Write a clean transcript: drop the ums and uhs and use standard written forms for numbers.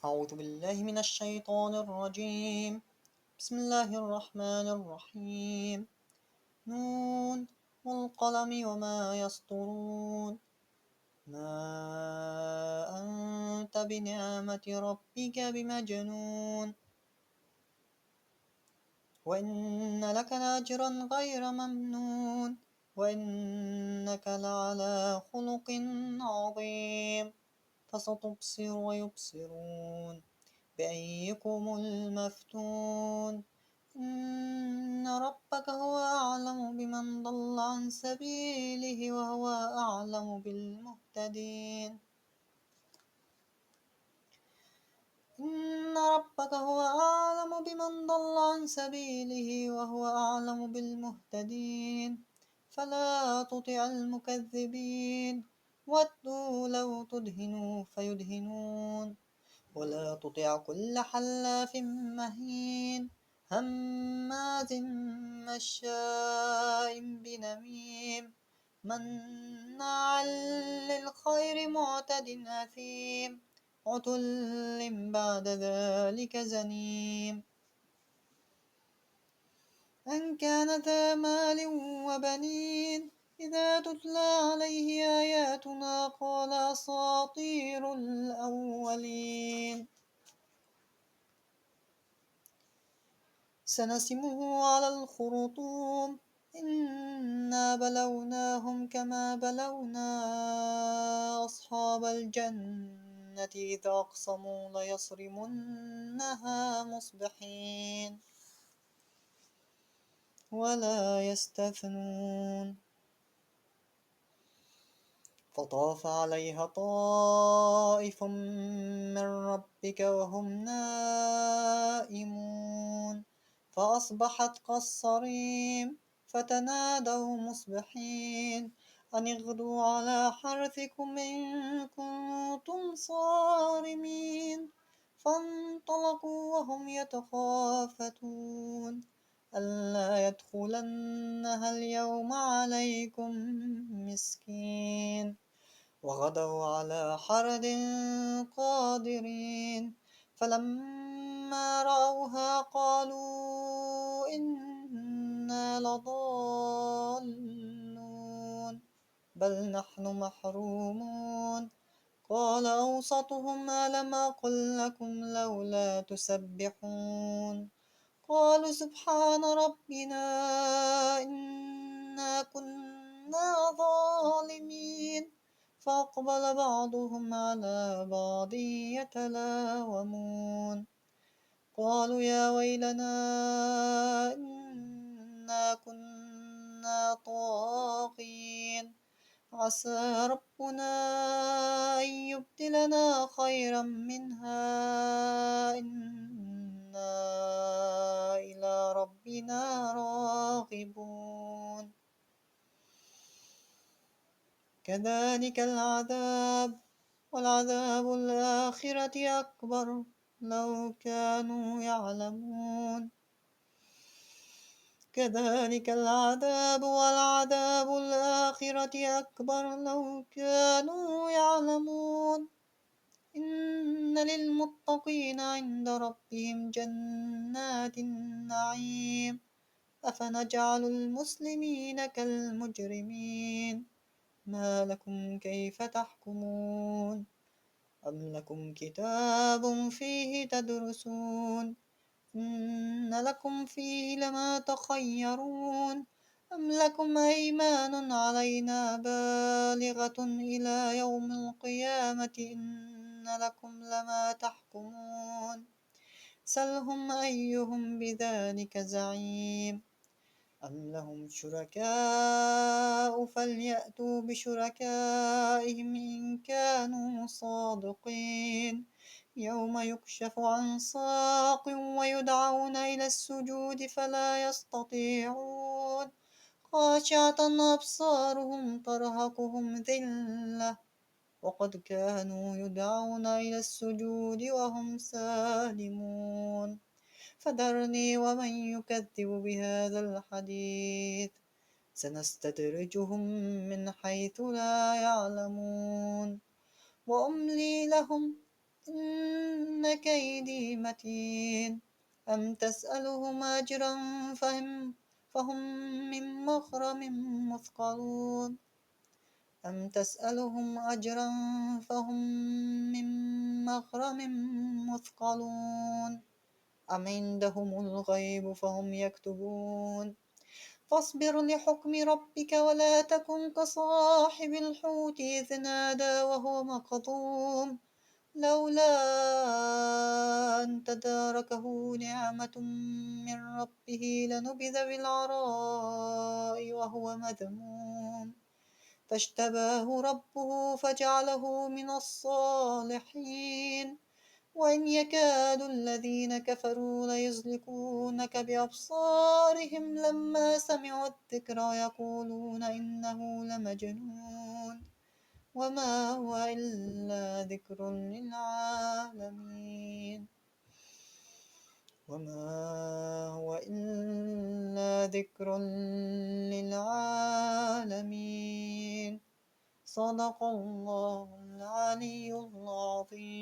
أعوذ بالله من الشيطان الرجيم. بسم الله الرحمن الرحيم. نون والقلم وما يسطرون. ما أنت بنعمة ربك بمجنون. وإن لك لأجرا غير ممنون. وإنك لعلى خلق عظيم. فستبصر ويبصرون بأيكم المفتون. إن ربك هو أعلم بمن ضل عن سبيله وهو أعلم بالمهتدين. إن ربك هو أعلم بمن ضل عن سبيله وهو أعلم بالمهتدين. فلا تطع المكذبين. ودوا لو تدهنوا فيدهنون. ولا تطع كل حلاف مهين هماز مشاء بنميم مناع للخير معتد أثيم عتل بعد ذلك زنيم أن كان ذا مال وبنين إذا تتلى عليه آياتنا قال أساطير الأولين. سنسمه على الخرطوم إنا بلوناهم كما بلونا أصحاب الجنة إذ أقسموا ليصرمنها مصبحين ولا يستثنون. فطاف عليها طائف من ربك وهم نائمون فأصبحت كالصريم فتنادوا مصبحين أن اغدوا على حرثكم إن كنتم صارمين. فانطلقوا وهم يتخافتون ألا يدخلنها اليوم عليكم مسكين. وغدوا على حرد قادرين فلما رأوها قالوا إنا لضالون بل نحن محرومون. قال أوسطهم ألم أقل لكم لولا تسبحون قالوا سبحان ربنا إنا كنا ظالمين. فأقبل بعضهم على بعض يتلاومون قالوا يا ويلنا إنا كنا طاغين عسى ربنا أن يبدلنا خيرا منها إنا إلى ربنا راغبون. كذلك العذاب ولعذاب الآخرة أكبر لو كانوا يعلمون. كذلك العذاب ولعذاب الآخرة أكبر لو كانوا يعلمون. إن للمتقين عند ربهم جنات النعيم. أفنجعل المسلمين كالمجرمين ما لكم كيف تحكمون أم لكم كتاب فيه تدرسون إن لكم فيه لما تخيرون أم لكم أيمان علينا بالغة إلى يوم القيامة إن لكم لما تحكمون سلهم أيهم بذلك زعيم. أم لهم شركاء فليأتوا بشركائهم إن كانوا صادقين. يوم يكشف عن ساق ويدعون إلى السجود فلا يستطيعون خاشعة أبصارهم ترهقهم ذلة وقد كانوا يدعون إلى السجود وهم سالمون. فذرني ومن يكذب بهذا الحديث سنستدرجهم من حيث لا يعلمون وأملي لهم إن إن كيدي متين أم تسألهم أجرا فهم من مغرم مثقلون أم تسألهم أجرا فهم من مغرم مثقلون أم عندهم الغيب فهم يكتبون فاصبر لحكم ربك ولا تكن كصاحب الحوت إذ نادى وهو مكظوم لولا أن تداركه نعمة من ربه لنبذ بالعراء وهو مذموم فاجتباه ربه فجعله من الصالحين وإن يكاد الذين كفروا ليزلقونك بأبصارهم لما سمعوا الذكر ويقولون إنه لمجنون وما هو إلا ذكر للعالمين وما هو إلا ذكر للعالمين صدق الله العلي العظيم